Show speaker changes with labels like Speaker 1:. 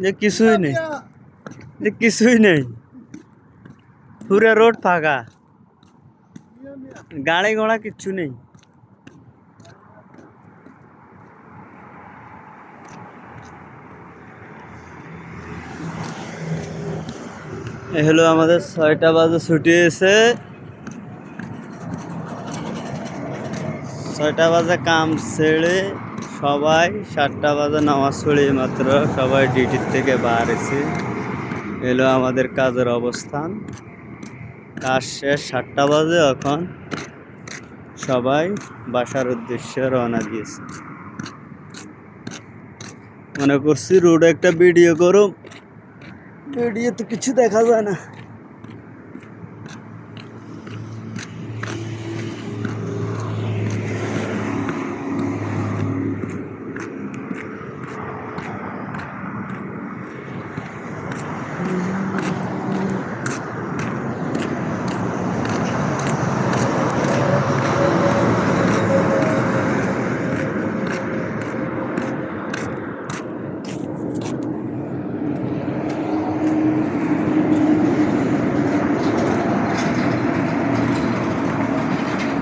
Speaker 1: যে কিছুই নেই, যে কিছুই নেই, পুরো রোড ফাঁকা, গাড়ি ঘোড়া কিচ্ছু নেই। এ হলো আমাদের 6টা বাজে ছুটি হয়েছে, 6টা বাজে কাম ছেড়ে সবাই 7টা বাজে নামাজ পড়ে মাত্র সবাই ডিউটির থেকে বার এসে এলো আমাদের কাজের অবস্থান। কাজ শেষ 7টা বাজে, এখন সবাই বাসার উদ্দেশ্যে রওনা দিয়েছে। মনে করছি রোডে একটা ভিডিও করো, ভিডিও তো কিছু দেখা যায় না।